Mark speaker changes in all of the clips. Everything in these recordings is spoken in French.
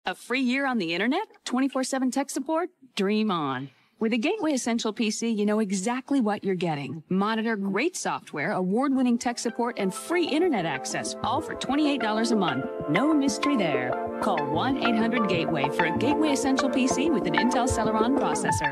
Speaker 1: A free year on the internet? 24/7 tech support? Dream on. With a Gateway Essential PC, you know exactly what you're getting. Monitor, great software, award-winning tech support, and free internet access, all for $28 a month. No mystery there. Call 1-800-GATEWAY for a Gateway Essential PC with an Intel Celeron processor.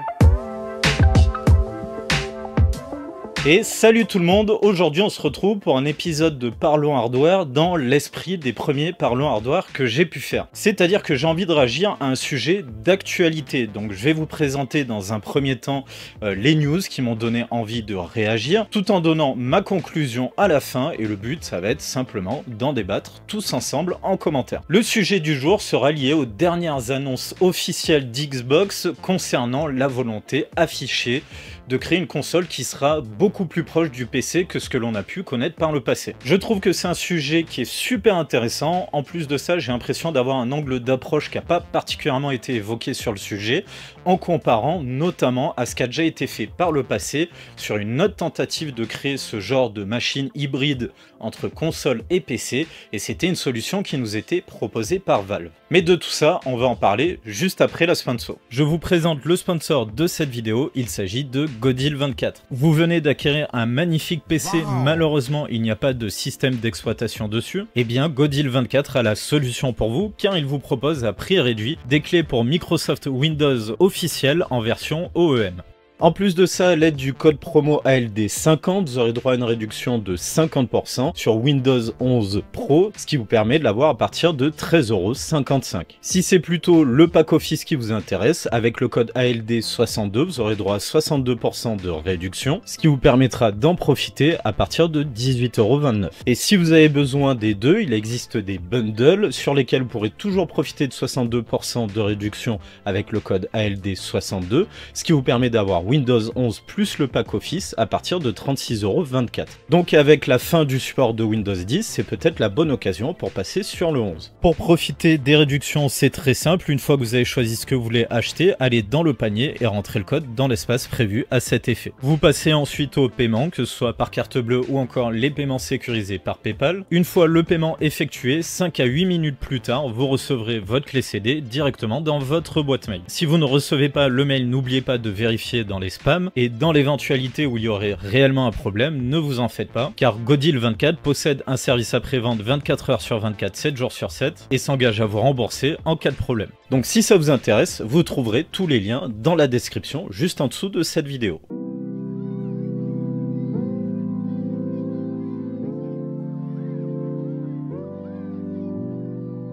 Speaker 2: Et salut tout le monde, aujourd'hui on se retrouve pour un épisode de Parlons Hardware dans l'esprit des premiers Parlons Hardware que j'ai pu faire. C'est-à-dire que j'ai envie de réagir à un sujet d'actualité. Donc je vais vous présenter dans un premier temps les news qui m'ont donné envie de réagir, tout en donnant ma conclusion à la fin, et le but ça va être simplement d'en débattre tous ensemble en commentaire. Le sujet du jour sera lié aux dernières annonces officielles d'Xbox concernant la volonté affichée de créer une console qui sera beaucoup plus proche du PC que ce que l'on a pu connaître par le passé. Je trouve que c'est un sujet qui est super intéressant. En plus de ça, j'ai l'impression d'avoir un angle d'approche qui n'a pas particulièrement été évoqué sur le sujet, en comparant notamment à ce qui a déjà été fait par le passé sur une autre tentative de créer ce genre de machine hybride entre console et PC, et c'était une solution qui nous était proposée par Valve. Mais de tout ça, on va en parler juste après la sponsor. Je vous présente le sponsor de cette vidéo, il s'agit de Godil24. Vous venez d'acquérir un magnifique PC, malheureusement il n'y a pas de système d'exploitation dessus. Eh bien Godil24 a la solution pour vous, car il vous propose à prix réduit des clés pour Microsoft Windows officielles en version OEM. En plus de ça, à l'aide du code promo ALD50, vous aurez droit à une réduction de 50% sur Windows 11 Pro, ce qui vous permet de l'avoir à partir de 13,55 €. Si c'est plutôt le pack Office qui vous intéresse, avec le code ALD62, vous aurez droit à 62% de réduction, ce qui vous permettra d'en profiter à partir de 18,29 €. Et si vous avez besoin des deux, il existe des bundles sur lesquels vous pourrez toujours profiter de 62% de réduction avec le code ALD62, ce qui vous permet d'avoir Windows 11 plus le pack Office à partir de 36,24 €. Donc avec la fin du support de Windows 10, c'est peut-être la bonne occasion pour passer sur le 11. Pour profiter des réductions, c'est très simple. Une fois que vous avez choisi ce que vous voulez acheter, allez dans le panier et rentrez le code dans l'espace prévu à cet effet. Vous passez ensuite au paiement, que ce soit par carte bleue ou encore les paiements sécurisés par PayPal. Une fois le paiement effectué, 5 à 8 minutes plus tard, vous recevrez votre clé CD directement dans votre boîte mail. Si vous ne recevez pas le mail, n'oubliez pas de vérifier dans les spams, et dans l'éventualité où il y aurait réellement un problème, ne vous en faites pas, car Godil24 possède un service après-vente 24 heures sur 24, 7 jours sur 7, et s'engage à vous rembourser en cas de problème. Donc si ça vous intéresse, vous trouverez tous les liens dans la description, juste en dessous de cette vidéo.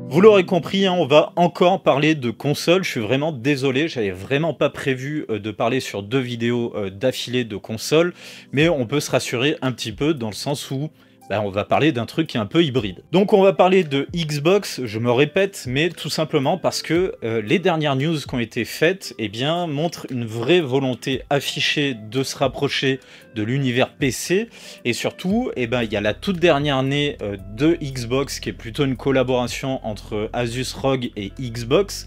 Speaker 2: Vous l'aurez compris, on va encore parler de console. Je suis vraiment désolé, j'avais vraiment pas prévu de parler sur deux vidéos d'affilée de console, mais on peut se rassurer un petit peu dans le sens où on va parler d'un truc qui est un peu hybride. Donc on va parler de Xbox, je me répète, mais tout simplement parce que les dernières news qui ont été faites montrent une vraie volonté affichée de se rapprocher de l'univers PC, et surtout il y a la toute dernière née de Xbox qui est plutôt une collaboration entre Asus ROG et Xbox,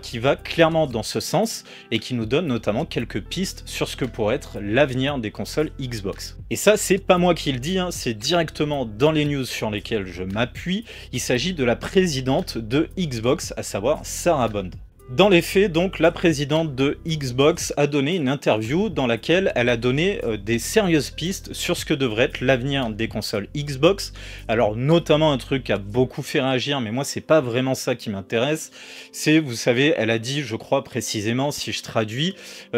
Speaker 2: qui va clairement dans ce sens et qui nous donne notamment quelques pistes sur ce que pourrait être l'avenir des consoles Xbox. Et ça, c'est pas moi qui le dis, c'est directement dans les news sur lesquelles je m'appuie. Il s'agit de la présidente de Xbox, à savoir Sarah Bond. Dans les faits, donc, la présidente de Xbox a donné une interview dans laquelle elle a donné des sérieuses pistes sur ce que devrait être l'avenir des consoles Xbox. Alors, notamment un truc qui a beaucoup fait réagir, mais moi, c'est pas vraiment ça qui m'intéresse. C'est, vous savez, elle a dit, je crois précisément, si je traduis,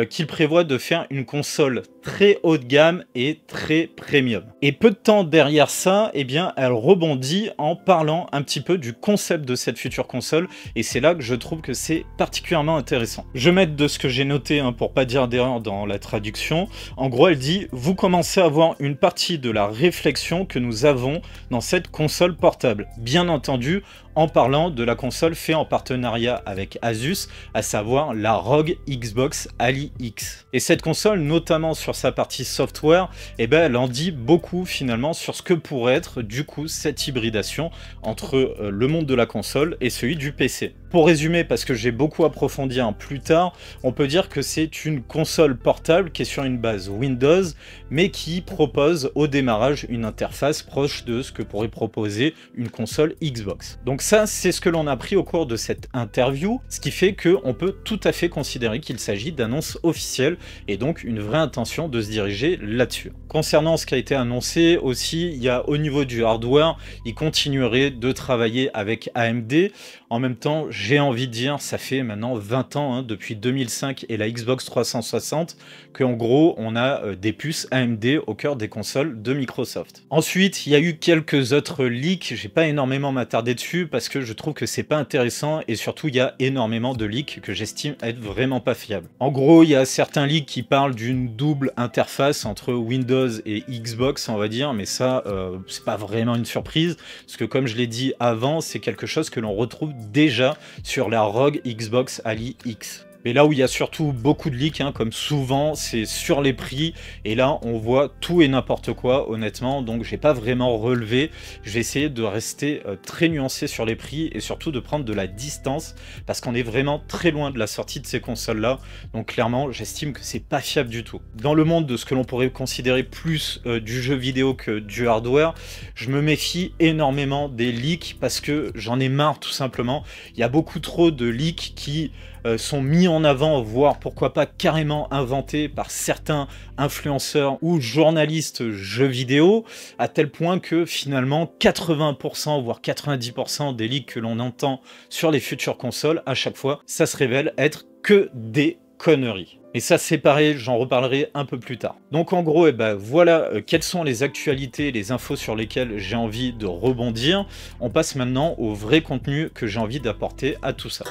Speaker 2: qu'il prévoit de faire une console très haut de gamme et très premium. Et peu de temps derrière ça, elle rebondit en parlant un petit peu du concept de cette future console, et c'est là que je trouve que c'est particulièrement intéressant. Je vais mettre de ce que j'ai noté pour pas dire d'erreur dans la traduction. En gros, elle dit « Vous commencez à voir une partie de la réflexion que nous avons dans cette console portable. Bien entendu, en parlant de la console faite en partenariat avec Asus, à savoir la ROG Xbox Ali X. Et cette console, notamment sur sa partie software, elle en dit beaucoup finalement sur ce que pourrait être du coup cette hybridation entre le monde de la console et celui du PC. Pour résumer, parce que j'ai beaucoup approfondi plus tard, on peut dire que c'est une console portable qui est sur une base Windows, mais qui propose au démarrage une interface proche de ce que pourrait proposer une console Xbox. Donc Donc ça, c'est ce que l'on a appris au cours de cette interview, ce qui fait qu'on peut tout à fait considérer qu'il s'agit d'annonces officielles et donc une vraie intention de se diriger là-dessus. Concernant ce qui a été annoncé aussi, il y a au niveau du hardware, ils continueraient de travailler avec AMD. En même temps, j'ai envie de dire, ça fait maintenant 20 ans, hein, depuis 2005 et la Xbox 360, qu'en gros, on a des puces AMD au cœur des consoles de Microsoft. Ensuite, il y a eu quelques autres leaks, j'ai pas énormément m'attarder dessus parce que je trouve que c'est pas intéressant et surtout il y a énormément de leaks que j'estime être vraiment pas fiables. En gros, il y a certains leaks qui parlent d'une double interface entre Windows et Xbox, on va dire, mais ça, c'est pas vraiment une surprise parce que comme je l'ai dit avant, c'est quelque chose que l'on retrouve déjà sur la ROG Xbox Ali X. Mais là où il y a surtout beaucoup de leaks, hein, comme souvent, c'est sur les prix. Et là, on voit tout et n'importe quoi, honnêtement. Donc, j'ai pas vraiment relevé. Je vais essayer de rester très nuancé sur les prix et surtout de prendre de la distance parce qu'on est vraiment très loin de la sortie de ces consoles-là. Donc, clairement, j'estime que c'est pas fiable du tout. Dans le monde de ce que l'on pourrait considérer plus du jeu vidéo que du hardware, je me méfie énormément des leaks parce que j'en ai marre tout simplement. Il y a beaucoup trop de leaks qui sont mis en avant, voire pourquoi pas carrément inventés par certains influenceurs ou journalistes jeux vidéo, à tel point que finalement 80% voire 90% des leaks que l'on entend sur les futures consoles, à chaque fois, ça se révèle être que des conneries. Et ça c'est pareil, j'en reparlerai un peu plus tard. Donc en gros, voilà quelles sont les actualités, les infos sur lesquelles j'ai envie de rebondir. On passe maintenant au vrai contenu que j'ai envie d'apporter à tout ça.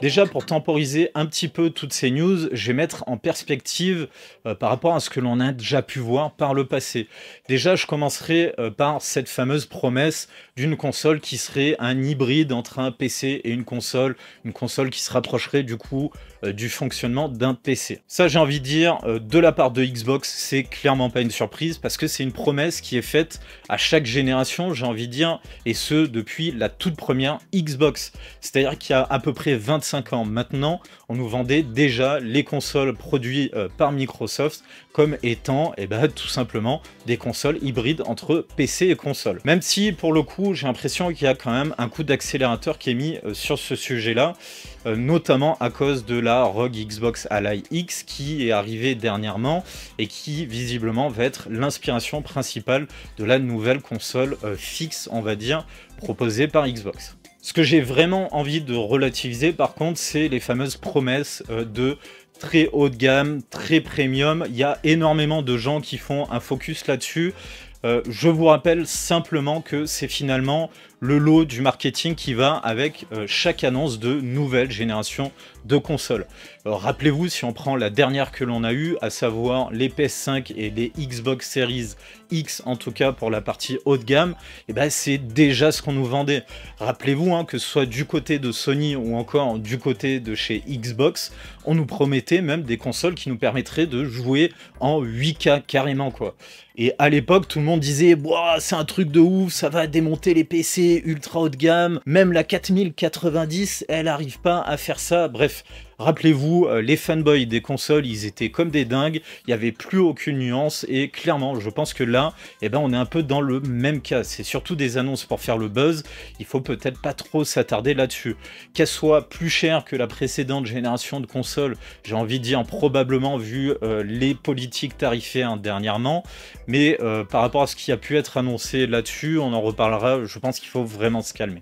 Speaker 2: Déjà, pour temporiser un petit peu toutes ces news, je vais mettre en perspective par rapport à ce que l'on a déjà pu voir par le passé. Déjà, je commencerai par cette fameuse promesse d'une console qui serait un hybride entre un PC et une console qui se rapprocherait du coup du fonctionnement d'un PC. Ça, j'ai envie de dire, de la part de Xbox, c'est clairement pas une surprise parce que c'est une promesse qui est faite à chaque génération, j'ai envie de dire, et ce, depuis la toute première Xbox. C'est-à-dire qu'il y a à peu près 25 ans maintenant, on nous vendait déjà les consoles produites par Microsoft comme étant tout simplement des consoles hybrides entre PC et console. Même si pour le coup j'ai l'impression qu'il y a quand même un coup d'accélérateur qui est mis sur ce sujet-là, notamment à cause de la ROG Xbox Ally X qui est arrivée dernièrement et qui visiblement va être l'inspiration principale de la nouvelle console fixe, on va dire, proposée par Xbox. Ce que j'ai vraiment envie de relativiser par contre, c'est les fameuses promesses de très haut de gamme, très premium. Il y a énormément de gens qui font un focus là-dessus. Je vous rappelle simplement que c'est finalement le lot du marketing qui va avec chaque annonce de nouvelle génération de consoles. Rappelez-vous, si on prend la dernière que l'on a eue, à savoir les PS5 et les Xbox Series X, en tout cas pour la partie haut de gamme, c'est déjà ce qu'on nous vendait. Rappelez-vous, que ce soit du côté de Sony ou encore du côté de chez Xbox, on nous promettait même des consoles qui nous permettraient de jouer en 8K carrément, quoi. Et à l'époque, tout le monde disait « c'est un truc de ouf, ça va démonter les PC ultra haut de gamme, même la 4090, elle n'arrive pas à faire ça. » Bref, rappelez-vous, les fanboys des consoles, ils étaient comme des dingues, il n'y avait plus aucune nuance et clairement, je pense que là, on est un peu dans le même cas. C'est surtout des annonces pour faire le buzz, il faut peut-être pas trop s'attarder là-dessus. Qu'elle soit plus chère que la précédente génération de consoles, j'ai envie de dire probablement vu les politiques tarifaires dernièrement, mais par rapport à ce qui a pu être annoncé là-dessus, on en reparlera, je pense qu'il faut vraiment se calmer.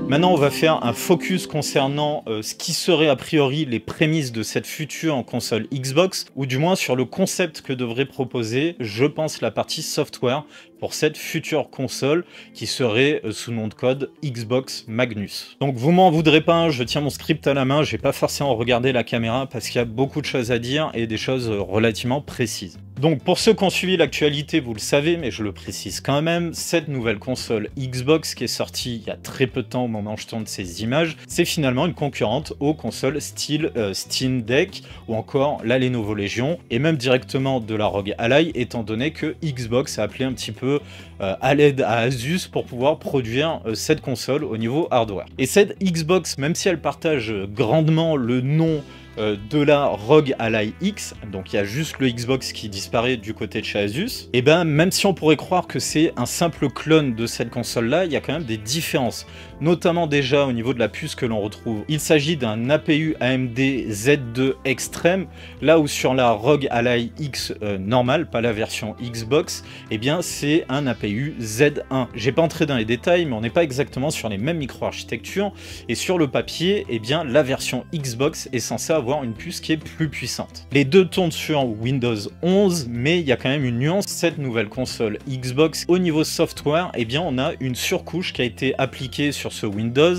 Speaker 2: Maintenant, on va faire un focus concernant ce qui serait a priori les prémices de cette future console Xbox, ou du moins sur le concept que devrait proposer, je pense, la partie software pour cette future console qui serait sous nom de code Xbox Magnus. Donc vous m'en voudrez pas, je tiens mon script à la main, j'ai pas forcément regardé la caméra parce qu'il y a beaucoup de choses à dire et des choses relativement précises. Donc pour ceux qui ont suivi l'actualité, vous le savez, mais je le précise quand même, cette nouvelle console Xbox qui est sortie il y a très peu de temps au moment moment où je tourne ces images, c'est finalement une concurrente aux consoles style Steam Deck ou encore la Lenovo Legion, et même directement de la ROG Ally, étant donné que Xbox a appelé un petit peu à l'aide à Asus pour pouvoir produire cette console au niveau hardware. Et cette Xbox, même si elle partage grandement le nom de la ROG Ally X, donc il y a juste le Xbox qui disparaît du côté de chez Asus, et ben même si on pourrait croire que c'est un simple clone de cette console là, il y a quand même des différences, notamment déjà au niveau de la puce que l'on retrouve. Il s'agit d'un APU AMD Z2 Extreme, là où sur la ROG Ally X normale, pas la version Xbox, et bien c'est un APU Z1. J'ai pas entré dans les détails, mais on n'est pas exactement sur les mêmes micro-architectures, et sur le papier, et bien la version Xbox est censée avoir une puce qui est plus puissante. Les deux tournent sur Windows 11, mais il y a quand même une nuance. Cette nouvelle console Xbox, au niveau software, eh bien on a une surcouche qui a été appliquée sur ce Windows,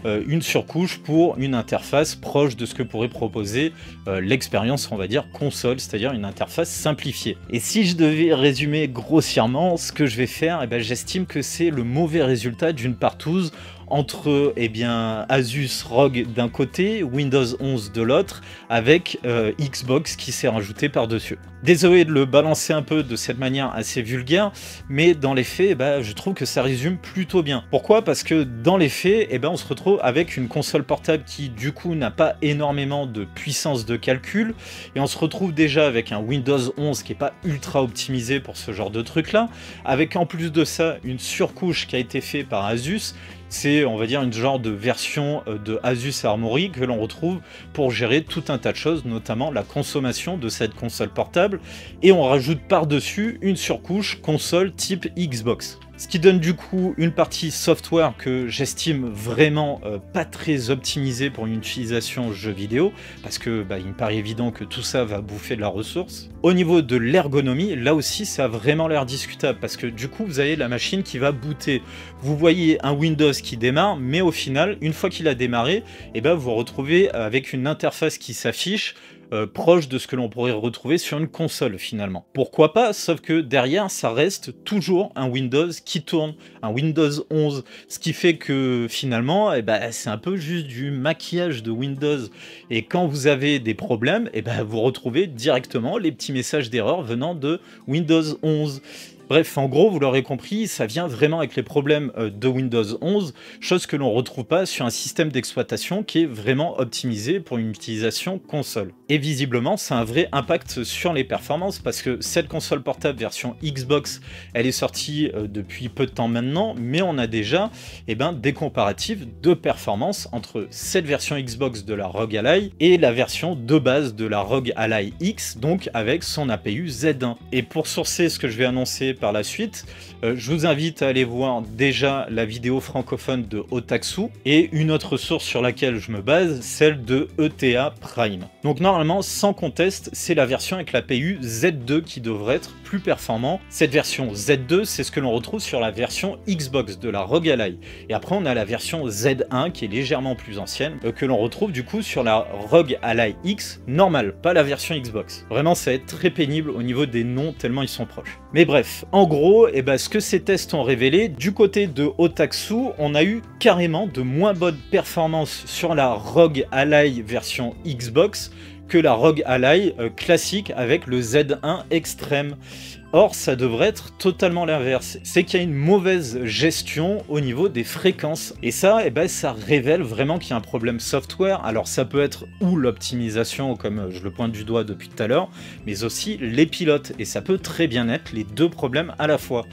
Speaker 2: une surcouche pour une interface proche de ce que pourrait proposer l'expérience, on va dire, console, c'est-à-dire une interface simplifiée. Et si je devais résumer grossièrement ce que je vais faire, eh ben, j'estime que c'est le mauvais résultat d'une partouze entre Asus ROG d'un côté, Windows 11 de l'autre, avec Xbox qui s'est rajouté par-dessus. Désolé de le balancer un peu de cette manière assez vulgaire, mais dans les faits, je trouve que ça résume plutôt bien. Pourquoi? Parce que dans les faits, on se retrouve avec une console portable qui du coup n'a pas énormément de puissance de calcul, et on se retrouve déjà avec un Windows 11 qui n'est pas ultra optimisé pour ce genre de truc là, avec en plus de ça une surcouche qui a été faite par Asus. C'est, on va dire, une genre de version de Asus Armory que l'on retrouve pour gérer tout un tas de choses, notamment la consommation de cette console portable, et on rajoute par-dessus une surcouche console type Xbox. Ce qui donne du coup une partie software que j'estime vraiment pas très optimisée pour une utilisation jeu vidéo, parce que il me paraît évident que tout ça va bouffer de la ressource. Au niveau de l'ergonomie, là aussi ça a vraiment l'air discutable, parce que du coup vous avez la machine qui va booter. Vous voyez un Windows qui démarre, mais au final, une fois qu'il a démarré, vous vous retrouvez avec une interface qui s'affiche, proche de ce que l'on pourrait retrouver sur une console finalement. Pourquoi pas, sauf que derrière ça reste toujours un Windows qui tourne, un Windows 11, ce qui fait que finalement c'est un peu juste du maquillage de Windows, et quand vous avez des problèmes, vous retrouvez directement les petits messages d'erreur venant de Windows 11. Bref, en gros, vous l'aurez compris, ça vient vraiment avec les problèmes de Windows 11, chose que l'on ne retrouve pas sur un système d'exploitation qui est vraiment optimisé pour une utilisation console. Et visiblement, ça a un vrai impact sur les performances, parce que cette console portable version Xbox, elle est sortie depuis peu de temps maintenant, mais on a déjà des comparatifs de performance entre cette version Xbox de la ROG Ally et la version de base de la ROG Ally X, donc avec son APU Z1. Et pour sourcer ce que je vais annoncer par la suite, je vous invite à aller voir déjà la vidéo francophone de Otaksu, et une autre source sur laquelle je me base, celle de ETA Prime. Donc normalement, sans conteste, c'est la version avec l'APU Z2 qui devrait être plus performant. Cette version Z2, c'est ce que l'on retrouve sur la version Xbox de la ROG Ally. Et après, on a la version Z1 qui est légèrement plus ancienne, que l'on retrouve du coup sur la ROG Ally X normale, pas la version Xbox. Vraiment, ça va être très pénible au niveau des noms tellement ils sont proches. Mais bref, en gros, ce que ces tests ont révélé, du côté de Otaksu, on a eu carrément de moins bonnes performances sur la ROG Ally version Xbox que la ROG Ally classique avec le Z1 Extreme. Or, ça devrait être totalement l'inverse. C'est qu'il y a une mauvaise gestion au niveau des fréquences. Et ça, ça révèle vraiment qu'il y a un problème software. Alors, ça peut être ou l'optimisation, comme je le pointe du doigt depuis tout à l'heure, mais aussi les pilotes. Et ça peut très bien être les deux problèmes à la fois.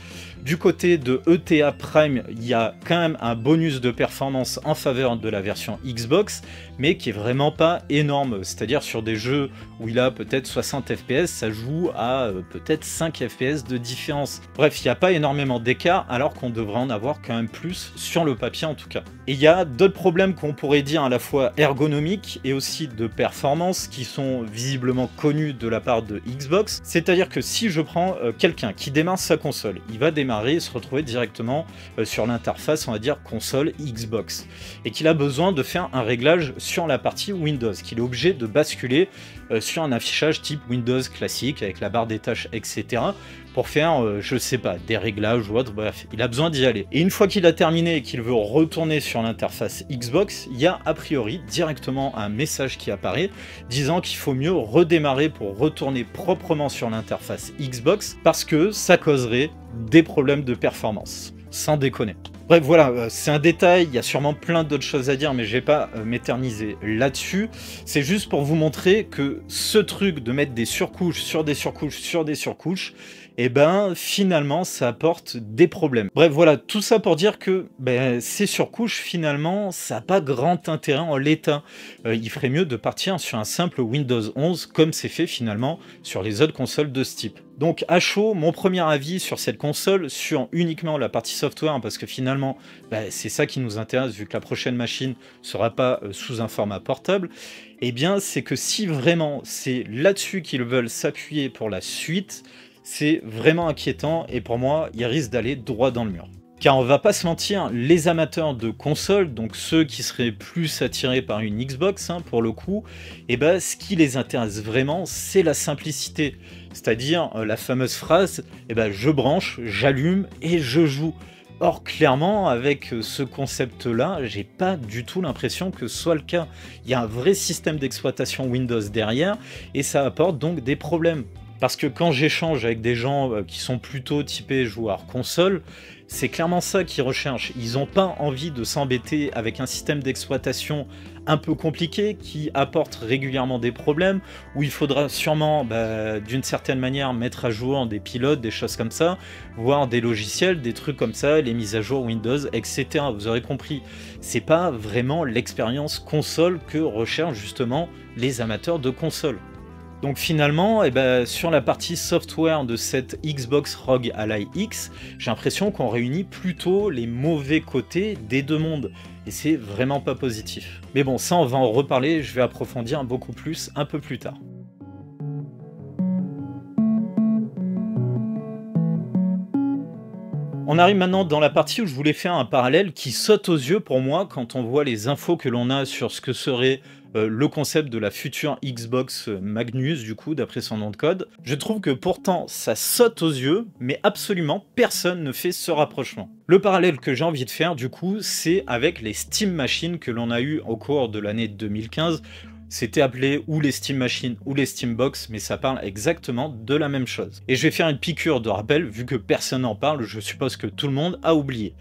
Speaker 2: Du côté de ETA Prime, il y a quand même un bonus de performance en faveur de la version Xbox, mais qui est vraiment pas énorme. C'est-à-dire sur des jeux où il a peut-être 60 FPS, ça joue à peut-être 5 FPS de différence. Bref, il n'y a pas énormément d'écart, alors qu'on devrait en avoir quand même plus sur le papier en tout cas. Et il y a d'autres problèmes qu'on pourrait dire à la fois ergonomiques et aussi de performance qui sont visiblement connus de la part de Xbox. C'est-à-dire que si je prends quelqu'un qui démarre sa console, il va démarrer et se retrouver directement sur l'interface, on va dire, console Xbox, et qu'il a besoin de faire un réglage sur la partie Windows, qu'il est obligé de basculer sur un affichage type Windows classique avec la barre des tâches, etc., pour faire, je sais pas, des réglages ou autre, bref, il a besoin d'y aller. Et une fois qu'il a terminé et qu'il veut retourner sur l'interface Xbox, il y a a priori directement un message qui apparaît disant qu'il faut mieux redémarrer pour retourner proprement sur l'interface Xbox parce que ça causerait des problèmes de performance. Sans déconner. Bref, voilà, c'est un détail, il y a sûrement plein d'autres choses à dire, mais je vais pas m'éterniser là-dessus. C'est juste pour vous montrer que ce truc de mettre des surcouches sur des surcouches sur des surcouches, et ben finalement ça apporte des problèmes. Bref, voilà, tout ça pour dire que ces surcouches, finalement, ça n'a pas grand intérêt en l'état. Il ferait mieux de partir sur un simple Windows 11, comme c'est fait finalement sur les autres consoles de ce type. Donc à chaud, mon premier avis sur cette console, sur uniquement la partie software, parce que finalement, c'est ça qui nous intéresse, vu que la prochaine machine ne sera pas sous un format portable, eh bien c'est que si vraiment c'est là-dessus qu'ils veulent s'appuyer pour la suite, c'est vraiment inquiétant, et pour moi, il risque d'aller droit dans le mur. Car on va pas se mentir, les amateurs de consoles, donc ceux qui seraient plus attirés par une Xbox pour le coup, ce qui les intéresse vraiment, c'est la simplicité. C'est-à-dire la fameuse phrase, je branche, j'allume et je joue. Or clairement, avec ce concept-là, j'ai pas du tout l'impression que ce soit le cas. Il y a un vrai système d'exploitation Windows derrière, et ça apporte donc des problèmes. Parce que quand j'échange avec des gens qui sont plutôt typés joueurs console, c'est clairement ça qu'ils recherchent. Ils n'ont pas envie de s'embêter avec un système d'exploitation un peu compliqué qui apporte régulièrement des problèmes, où il faudra sûrement d'une certaine manière mettre à jour des pilotes, des choses comme ça, voire des logiciels, des trucs comme ça, les mises à jour Windows, etc. Vous aurez compris, c'est pas vraiment l'expérience console que recherchent justement les amateurs de console. Donc finalement, sur la partie software de cette Xbox ROG Ally X, j'ai l'impression qu'on réunit plutôt les mauvais côtés des deux mondes. Et c'est vraiment pas positif. Mais bon, ça on va en reparler, je vais approfondir beaucoup plus un peu plus tard. On arrive maintenant dans la partie où je voulais faire un parallèle qui saute aux yeux pour moi quand on voit les infos que l'on a sur ce que serait le concept de la future Xbox Magnus, du coup, d'après son nom de code. Je trouve que pourtant, ça saute aux yeux, mais absolument personne ne fait ce rapprochement. Le parallèle que j'ai envie de faire, du coup, c'est avec les Steam Machines que l'on a eu au cours de l'année 2015. C'était appelé ou les Steam Machines ou les Steam Box, mais ça parle exactement de la même chose. Et je vais faire une piqûre de rappel, vu que personne n'en parle, je suppose que tout le monde a oublié.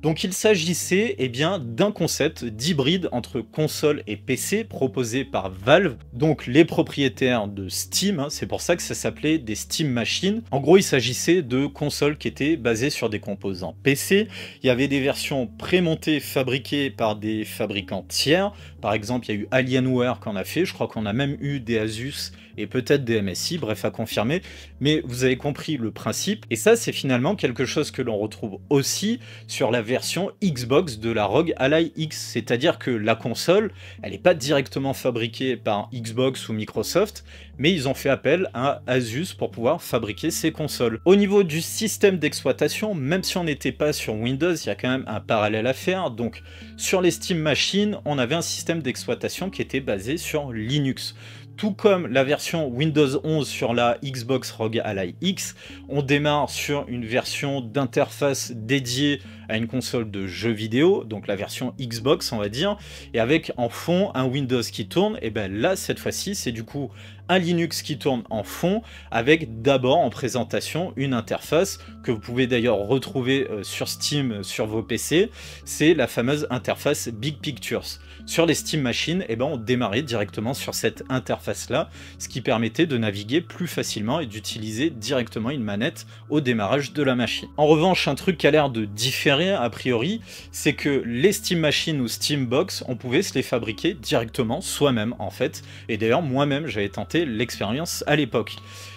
Speaker 2: Donc il s'agissait d'un concept d'hybride entre console et PC proposé par Valve, donc les propriétaires de Steam, c'est pour ça que ça s'appelait des Steam Machines. En gros, il s'agissait de consoles qui étaient basées sur des composants PC. Il y avait des versions prémontées fabriquées par des fabricants tiers. Par exemple, il y a eu Alienware qu'on a fait, je crois qu'on a même eu des Asus et peut-être des MSI, bref à confirmer, mais vous avez compris le principe. Et ça, c'est finalement quelque chose que l'on retrouve aussi sur la version Xbox de la ROG Ally X, c'est-à-dire que la console, elle n'est pas directement fabriquée par Xbox ou Microsoft, mais ils ont fait appel à Asus pour pouvoir fabriquer ces consoles. Au niveau du système d'exploitation, même si on n'était pas sur Windows, il y a quand même un parallèle à faire. Donc sur les Steam Machines, on avait un système d'exploitation qui était basé sur Linux. Tout comme la version Windows 11 sur la Xbox ROG Ally X, on démarre sur une version d'interface dédiée à une console de jeux vidéo, donc la version Xbox on va dire, et avec en fond un Windows qui tourne. Et là cette fois-ci c'est du coup un Linux qui tourne en fond, avec d'abord en présentation une interface que vous pouvez d'ailleurs retrouver sur Steam sur vos PC, c'est la fameuse interface Big Pictures. Sur les Steam Machines, on démarrait directement sur cette interface-là, ce qui permettait de naviguer plus facilement et d'utiliser directement une manette au démarrage de la machine. En revanche, un truc qui a l'air de différer a priori, c'est que les Steam Machines ou Steam Box, on pouvait se les fabriquer directement soi-même en fait, et d'ailleurs moi-même j'avais tenté l'expérience à l'époque.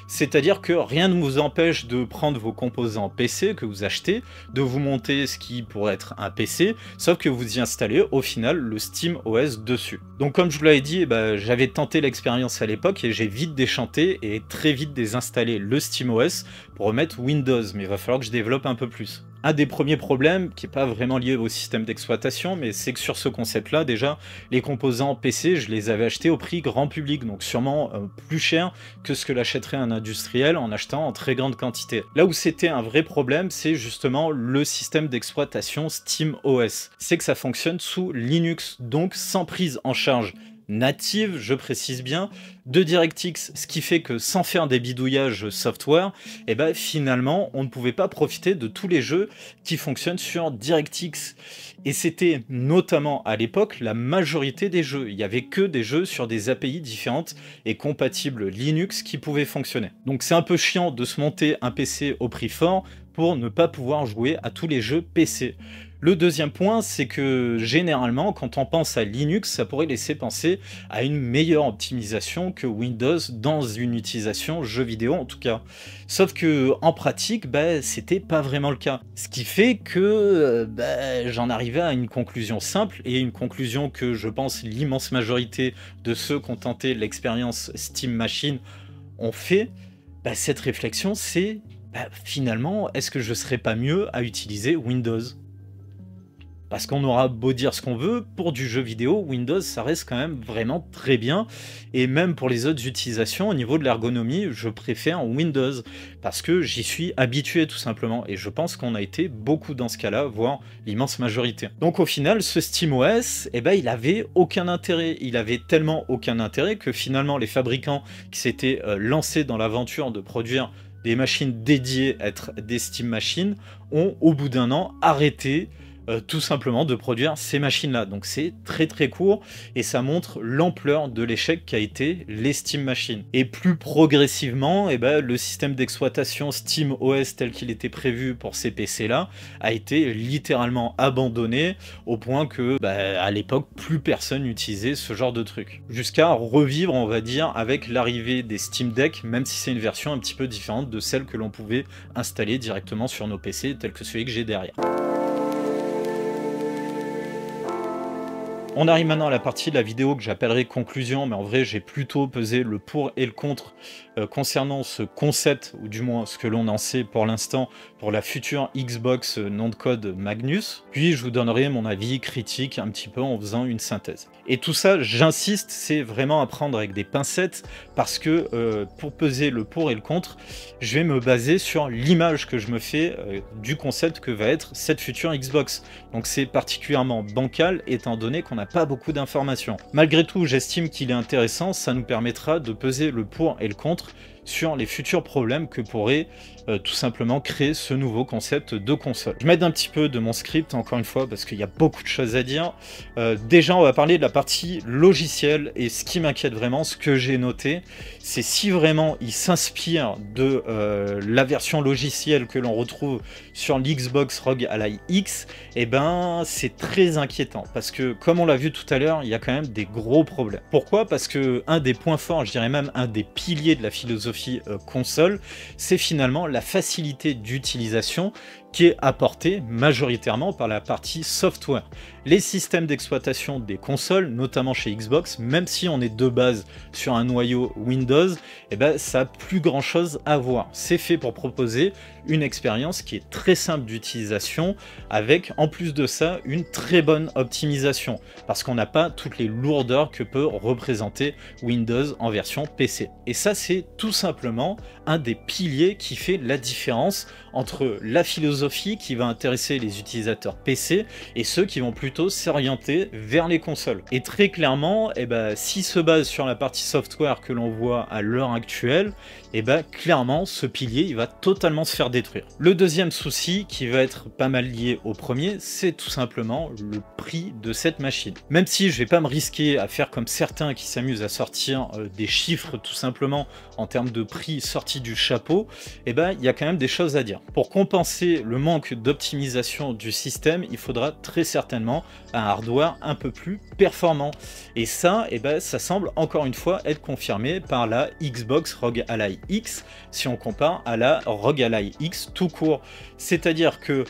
Speaker 2: C'est-à-dire que rien ne vous empêche de prendre vos composants PC que vous achetez, de vous monter ce qui pourrait être un PC, sauf que vous y installez au final le Steam OS dessus. Donc comme je vous l'avais dit, j'avais tenté l'expérience à l'époque et j'ai vite déchanté et très vite désinstallé le Steam OS pour remettre Windows, mais il va falloir que je développe un peu plus. Un des premiers problèmes, qui n'est pas vraiment lié au système d'exploitation, mais c'est que sur ce concept-là, déjà, les composants PC, je les avais achetés au prix grand public, donc sûrement plus cher que ce que l'achèterait un industriel en achetant en très grande quantité. Là où c'était un vrai problème, c'est justement le système d'exploitation SteamOS. C'est que ça fonctionne sous Linux, donc sans prise en charge native, je précise bien, de DirectX, ce qui fait que sans faire des bidouillages software, et ben finalement on ne pouvait pas profiter de tous les jeux qui fonctionnent sur DirectX. Et c'était notamment à l'époque la majorité des jeux. Il n'y avait que des jeux sur des API différentes et compatibles Linux qui pouvaient fonctionner. Donc c'est un peu chiant de se monter un PC au prix fort pour ne pas pouvoir jouer à tous les jeux PC. Le deuxième point, c'est que généralement, quand on pense à Linux, ça pourrait laisser penser à une meilleure optimisation que Windows dans une utilisation jeu vidéo en tout cas. Sauf que en pratique, c'était pas vraiment le cas. Ce qui fait que j'en arrivais à une conclusion simple, et une conclusion que je pense l'immense majorité de ceux qui ont tenté l'expérience Steam Machine ont fait. Cette réflexion, c'est finalement, est-ce que je serais pas mieux à utiliser Windows ? Parce qu'on aura beau dire ce qu'on veut, pour du jeu vidéo, Windows, ça reste quand même vraiment très bien. Et même pour les autres utilisations, au niveau de l'ergonomie, je préfère Windows. Parce que j'y suis habitué tout simplement. Et je pense qu'on a été beaucoup dans ce cas-là, voire l'immense majorité. Donc au final, ce SteamOS, il avait aucun intérêt. Il avait tellement aucun intérêt que finalement, les fabricants qui s'étaient lancés dans l'aventure de produire des machines dédiées à être des Steam Machines ont, au bout d'un an, arrêté tout simplement de produire ces machines-là. Donc c'est très très court et ça montre l'ampleur de l'échec qu'a été les Steam Machines. Et plus progressivement, le système d'exploitation SteamOS tel qu'il était prévu pour ces PC-là a été littéralement abandonné au point que à l'époque, plus personne n'utilisait ce genre de truc. Jusqu'à revivre, on va dire, avec l'arrivée des Steam Deck, même si c'est une version un petit peu différente de celle que l'on pouvait installer directement sur nos PC, tel que celui que j'ai derrière. On arrive maintenant à la partie de la vidéo que j'appellerai conclusion, mais en vrai j'ai plutôt pesé le pour et le contre concernant ce concept, ou du moins ce que l'on en sait pour l'instant, pour la future Xbox nom de code Magnus. Puis je vous donnerai mon avis critique un petit peu en faisant une synthèse. Et tout ça, j'insiste, c'est vraiment à prendre avec des pincettes, parce que pour peser le pour et le contre, je vais me baser sur l'image que je me fais du concept que va être cette future Xbox. Donc c'est particulièrement bancal, étant donné qu'on n'a pas beaucoup d'informations. Malgré tout, j'estime qu'il est intéressant, ça nous permettra de peser le pour et le contre sur les futurs problèmes que pourrait tout simplement créer ce nouveau concept de console. Je m'aide un petit peu de mon script, encore une fois, parce qu'il y a beaucoup de choses à dire. Déjà, on va parler de la partie logicielle, et ce qui m'inquiète vraiment, ce que j'ai noté, c'est si vraiment il s'inspire de la version logicielle que l'on retrouve sur l'Xbox ROG Ally X, c'est très inquiétant, parce que, comme on l'a vu tout à l'heure, il y a quand même des gros problèmes. Pourquoi ? Parce que un des points forts, je dirais même un des piliers de la philosophie console, c'est finalement la facilité d'utilisation qui est apportée majoritairement par la partie software. Les systèmes d'exploitation des consoles, notamment chez Xbox, même si on est de base sur un noyau Windows, ça n'a plus grand chose à voir. C'est fait pour proposer une expérience qui est très simple d'utilisation, avec en plus de ça une très bonne optimisation, parce qu'on n'a pas toutes les lourdeurs que peut représenter Windows en version PC. Et ça, c'est tout simplement un des piliers qui fait la différence entre la philosophie qui va intéresser les utilisateurs PC et ceux qui vont plutôt s'orienter vers les consoles. Et très clairement, s'il se base sur la partie software que l'on voit à l'heure actuelle, clairement ce pilier il va totalement se faire détruire. Le deuxième souci, qui va être pas mal lié au premier, c'est tout simplement le prix de cette machine. Même si je vais pas me risquer à faire comme certains qui s'amusent à sortir des chiffres tout simplement en termes de prix sortis du chapeau, il y a quand même des choses à dire. Pour compenser le manque d'optimisation du système, il faudra très certainement un hardware un peu plus performant. Et ça, ça semble encore une fois être confirmé par la Xbox ROG Ally X, si on compare à la ROG Ally X tout court. C'est-à-dire que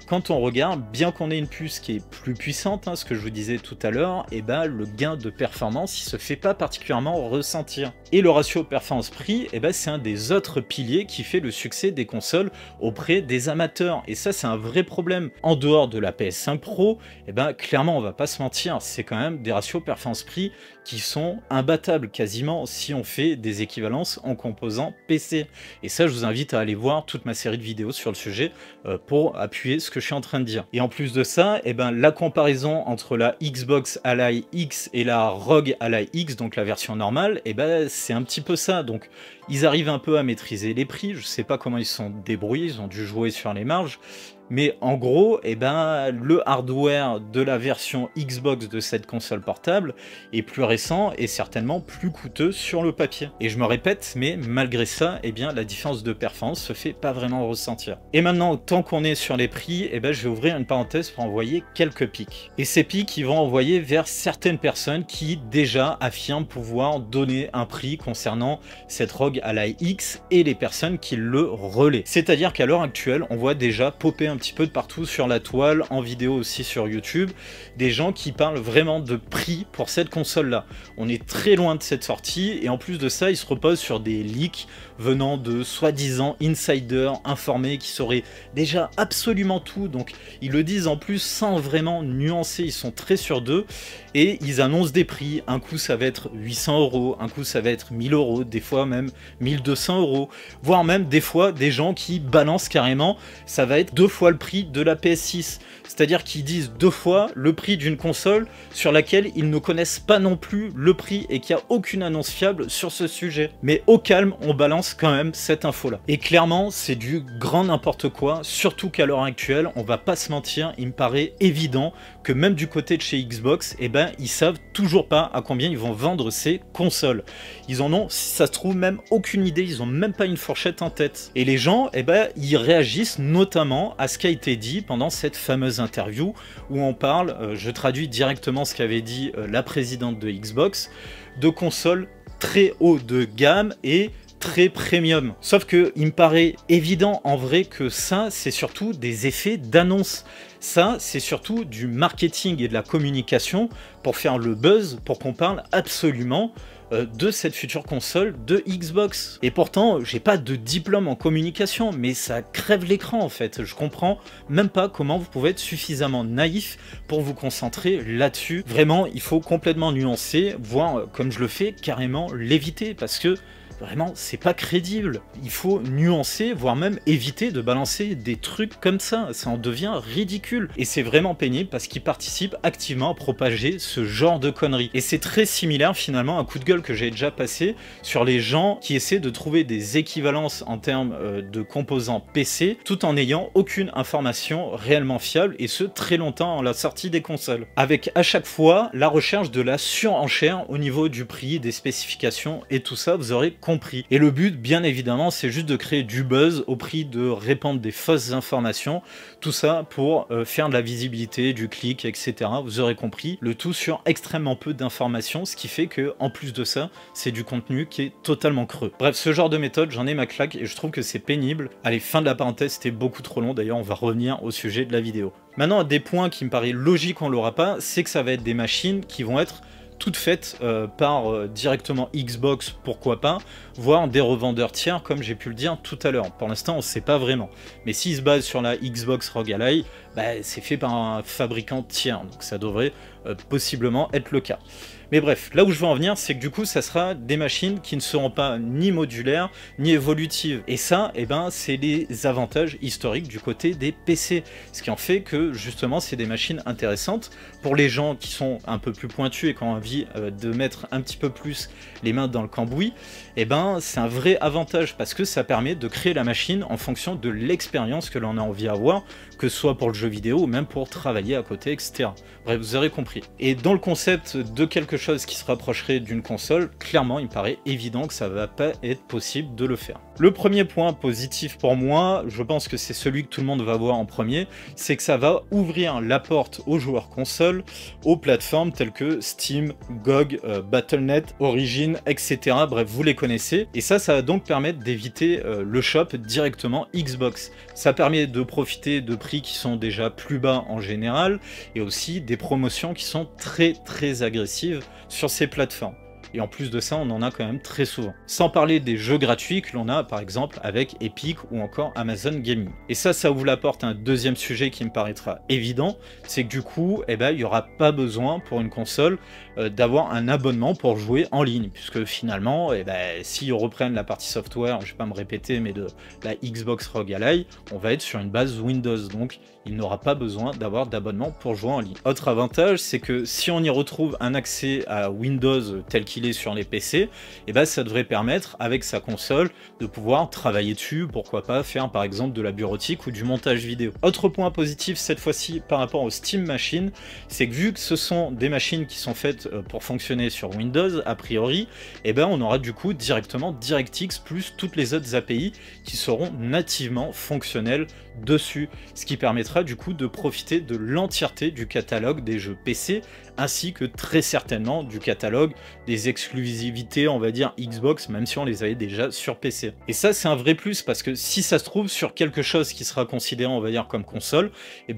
Speaker 2: quand on regarde, bien qu'on ait une puce qui est plus puissante, ce que je vous disais tout à l'heure, le gain de performance, il se fait pas particulièrement ressentir. Et le ratio performance-prix, c'est un des autres piliers qui fait le succès des consoles auprès des amateurs. amateurs, et ça c'est un vrai problème, en dehors de la PS5 Pro, et ben clairement on va pas se mentir, c'est quand même des ratios performance-prix qui sont imbattables quasiment si on fait des équivalences en composants PC. Et ça, je vous invite à aller voir toute ma série de vidéos sur le sujet pour appuyer ce que je suis en train de dire. Et en plus de ça, eh ben, la comparaison entre la Xbox Ally X et la ROG Ally X, donc la version normale, eh ben, c'est un petit peu ça. Donc ils arrivent un peu à maîtriser les prix, je sais pas comment ils se sont débrouillés, ils ont dû jouer sur les marges. Mais en gros, eh ben, le hardware de la version Xbox de cette console portable est plus récent et certainement plus coûteux sur le papier. Et je me répète, mais malgré ça, eh bien, la différence de performance se fait pas vraiment ressentir. Et maintenant, tant qu'on est sur les prix, eh ben, je vais ouvrir une parenthèse pour envoyer quelques pics. Et ces pics, ils vont envoyer vers certaines personnes qui déjà affirment pouvoir donner un prix concernant cette ROG Ally X et les personnes qui le relaient. C'est-à-dire qu'à l'heure actuelle, on voit déjà popper un petit peu de partout sur la toile, en vidéo aussi sur YouTube, des gens qui parlent vraiment de prix pour cette console là. On est très loin de cette sortie et en plus de ça, ils se reposent sur des leaks venant de soi-disant insiders informés qui sauraient déjà absolument tout, donc ils le disent en plus sans vraiment nuancer, ils sont très sûrs d'eux et ils annoncent des prix. Un coup ça va être 800 €, un coup ça va être 1000 €, des fois même 1200 €, voire même des fois des gens qui balancent carrément, ça va être 2 fois le prix de la PS6, c'est-à-dire qu'ils disent 2 fois le prix d'une console sur laquelle ils ne connaissent pas non plus le prix et qu'il n'y a aucune annonce fiable sur ce sujet. Mais au calme, on balance quand même cette info-là. Et clairement, c'est du grand n'importe quoi, surtout qu'à l'heure actuelle, on va pas se mentir, il me paraît évident que même du côté de chez Xbox, eh ben, ils savent toujours pas à combien ils vont vendre ces consoles. Ils en ont, si ça se trouve, même aucune idée, ils ont même pas une fourchette en tête. Et les gens, eh ben, ils réagissent notamment à ce qui a été dit pendant cette fameuse interview où on parle, je traduis directement ce qu'avait dit la présidente de Xbox, de consoles très haut de gamme et très premium. Sauf que il me paraît évident en vrai que ça, c'est surtout des effets d'annonce. Ça, c'est surtout du marketing et de la communication pour faire le buzz, pour qu'on parle absolument de cette future console de Xbox. Et pourtant, j'ai pas de diplôme en communication, mais ça crève l'écran en fait. Je comprends même pas comment vous pouvez être suffisamment naïf pour vous concentrer là-dessus. Vraiment, il faut complètement nuancer, voire, comme je le fais, carrément l'éviter, parce que vraiment, c'est pas crédible. Il faut nuancer, voire même éviter de balancer des trucs comme ça. Ça en devient ridicule. Et c'est vraiment pénible parce qu'ils participent activement à propager ce genre de conneries. Et c'est très similaire finalement à un coup de gueule que j'ai déjà passé sur les gens qui essaient de trouver des équivalences en termes de composants PC tout en n'ayant aucune information réellement fiable, et ce très longtemps en la sortie des consoles. Avec à chaque fois la recherche de la surenchère au niveau du prix, des spécifications et tout ça, vous aurez compris. Et le but, bien évidemment, c'est juste de créer du buzz au prix de répandre des fausses informations, tout ça pour faire de la visibilité, du clic, etc. Vous aurez compris, le tout sur extrêmement peu d'informations, ce qui fait que, en plus de ça, c'est du contenu qui est totalement creux. Bref, ce genre de méthode, j'en ai ma claque et je trouve que c'est pénible. Allez, fin de la parenthèse, c'était beaucoup trop long, d'ailleurs on va revenir au sujet de la vidéo. Maintenant, des points qui me paraît logique qu'on l'aura pas, c'est que ça va être des machines qui vont être toutes faites par directement Xbox, pourquoi pas, voire des revendeurs tiers comme j'ai pu le dire tout à l'heure. Pour l'instant on ne sait pas vraiment, mais s'ils se basent sur la Xbox ROG Ally, bah, c'est fait par un fabricant tiers, donc ça devrait possiblement être le cas. Mais bref, là où je veux en venir, c'est que du coup, ça sera des machines qui ne seront pas ni modulaires, ni évolutives. Et ça, eh ben, c'est les avantages historiques du côté des PC. Ce qui en fait que, justement, c'est des machines intéressantes pour les gens qui sont un peu plus pointus et qui ont envie de mettre un petit peu plus les mains dans le cambouis. Eh ben, c'est un vrai avantage parce que ça permet de créer la machine en fonction de l'expérience que l'on a envie d'avoir, que ce soit pour le jeu vidéo ou même pour travailler à côté, etc. Bref, vous aurez compris. Et dans le concept de quelque chose qui se rapprocherait d'une console, clairement, il me paraît évident que ça va pas être possible de le faire. Le premier point positif pour moi, je pense que c'est celui que tout le monde va voir en premier, c'est que ça va ouvrir la porte aux joueurs consoles, aux plateformes telles que Steam, GOG, Battle.net, Origin, etc. Bref, vous les connaissez. Et ça va donc permettre d'éviter le shop directement Xbox. Ça permet de profiter de prix qui sont déjà plus bas en général, et aussi des promotions qui sont très agressives sur ces plateformes. et en plus de ça, on en a quand même très souvent. Sans parler des jeux gratuits que l'on a par exemple avec Epic ou encore Amazon Gaming. Et ça vous apporte un deuxième sujet qui me paraîtra évident, c'est que du coup, il n'y aura pas besoin pour une console d'avoir un abonnement pour jouer en ligne, puisque finalement, s'ils reprennent la partie software, je ne vais pas me répéter, mais de la Xbox ROG Ally, on va être sur une base Windows, donc il n'aura pas besoin d'avoir d'abonnement pour jouer en ligne. Autre avantage, c'est que si on y retrouve un accès à Windows tel qu'il est sur les PC, ça devrait permettre, avec sa console, de pouvoir travailler dessus, pourquoi pas faire par exemple de la bureautique ou du montage vidéo. Autre point positif cette fois-ci par rapport aux Steam Machines, c'est que vu que ce sont des machines qui sont faites pour fonctionner sur Windows, a priori, on aura du coup directement DirectX plus toutes les autres API qui seront nativement fonctionnelles dessus, ce qui permettra du coup de profiter de l'entièreté du catalogue des jeux PC, ainsi que très certainement du catalogue des exclusivités, on va dire Xbox, même si on les avait déjà sur PC. Et ça c'est un vrai plus, parce que si ça se trouve sur quelque chose qui sera considéré, on va dire, comme console,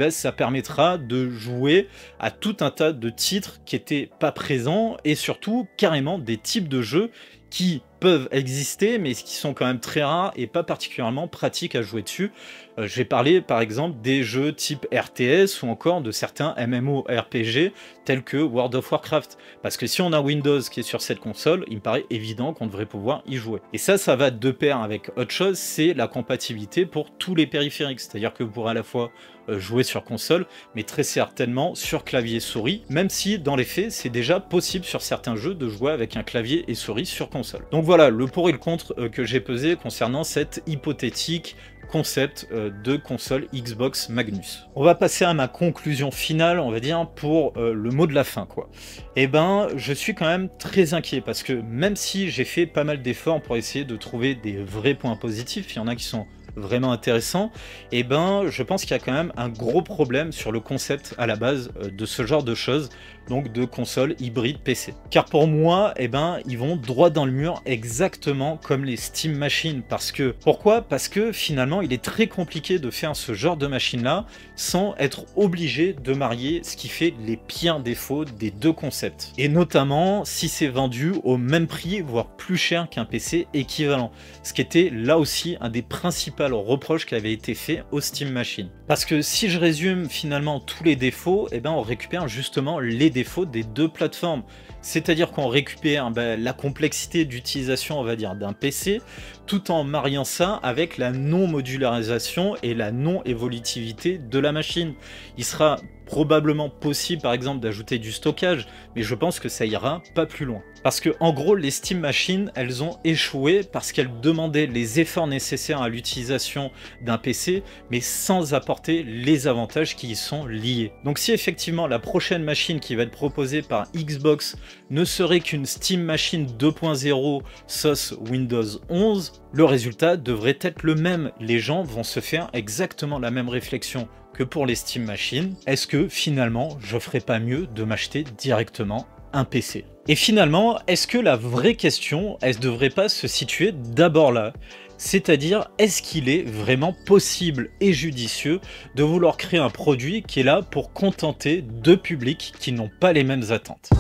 Speaker 2: ça permettra de jouer à tout un tas de titres qui n'étaient pas présents, et surtout carrément des types de jeux qui peuvent exister, mais qui sont quand même très rares et pas particulièrement pratiques à jouer dessus. Je vais parler par exemple des jeux type RTS ou encore de certains MMORPG tels que World of Warcraft. Parce que si on a Windows qui est sur cette console, il me paraît évident qu'on devrait pouvoir y jouer. Et ça va de pair avec autre chose, c'est la compatibilité pour tous les périphériques. C'est-à-dire que vous pourrez à la fois jouer sur console, mais très certainement sur clavier souris, même si dans les faits c'est déjà possible sur certains jeux de jouer avec un clavier et souris sur console. Donc voilà le pour et le contre que j'ai pesé concernant cette hypothétique concept de console Xbox Magnus. On va passer à ma conclusion finale, on va dire, pour le mot de la fin, quoi. Je suis quand même très inquiet, parce que même si j'ai fait pas mal d'efforts pour essayer de trouver des vrais points positifs, il y en a qui sont vraiment intéressant, je pense qu'il y a quand même un gros problème sur le concept à la base de ce genre de choses, donc de console hybride PC. Car pour moi, ils vont droit dans le mur, exactement comme les Steam Machines. Pourquoi ? Parce que finalement, il est très compliqué de faire ce genre de machine-là sans être obligé de marier ce qui fait les pires défauts des deux concepts. Et notamment si c'est vendu au même prix, voire plus cher qu'un PC équivalent. Ce qui était là aussi un des principaux reproches qui avait été fait aux Steam Machines. Parce que si je résume finalement tous les défauts, on récupère justement les défauts des deux plateformes. C'est-à-dire qu'on récupère la complexité d'utilisation, on va dire, d'un PC, tout en mariant ça avec la non-modularisation et la non-évolutivité de la machine. Il sera probablement possible par exemple d'ajouter du stockage, mais je pense que ça ira pas plus loin. Parce que en gros les Steam Machines, elles ont échoué parce qu'elles demandaient les efforts nécessaires à l'utilisation d'un PC, mais sans apporter les avantages qui y sont liés. Donc si effectivement la prochaine machine qui va être proposée par Xbox ne serait qu'une Steam Machine 2.0 sauce Windows 11, le résultat devrait être le même. Les gens vont se faire exactement la même réflexion que pour les Steam Machines. Est-ce que finalement je ferais pas mieux de m'acheter directement un PC? Et finalement, est-ce que la vraie question, elle ne devrait pas se situer d'abord là? C'est-à-dire, est-ce qu'il est vraiment possible et judicieux de vouloir créer un produit qui est là pour contenter deux publics qui n'ont pas les mêmes attentes?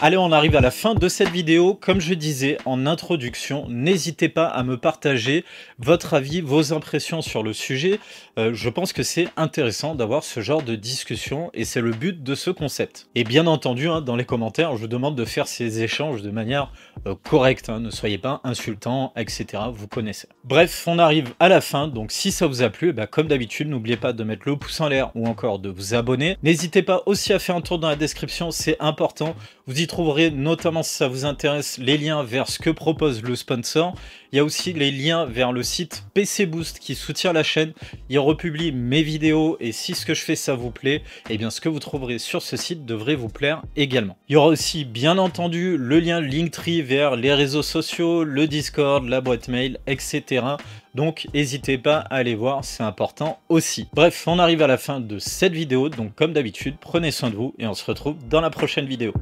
Speaker 2: Allez, on arrive à la fin de cette vidéo. Comme je disais en introduction, n'hésitez pas à me partager votre avis, vos impressions sur le sujet. Je pense que c'est intéressant d'avoir ce genre de discussion et c'est le but de ce concept. Et bien entendu, dans les commentaires, je vous demande de faire ces échanges de manière correcte. Ne soyez pas insultants, etc. Vous connaissez. Bref, on arrive à la fin. Donc si ça vous a plu, comme d'habitude, n'oubliez pas de mettre le pouce en l'air ou encore de vous abonner. N'hésitez pas aussi à faire un tour dans la description, c'est important. Vous y trouverez notamment, si ça vous intéresse, les liens vers ce que propose le sponsor. Il y a aussi les liens vers le site PC Boost qui soutient la chaîne. Il republie mes vidéos et si ce que je fais ça vous plaît, ce que vous trouverez sur ce site devrait vous plaire également. Il y aura aussi bien entendu le lien Linktree vers les réseaux sociaux, le Discord, la boîte mail, etc. Donc n'hésitez pas à aller voir, c'est important aussi. Bref, on arrive à la fin de cette vidéo, donc comme d'habitude, prenez soin de vous et on se retrouve dans la prochaine vidéo.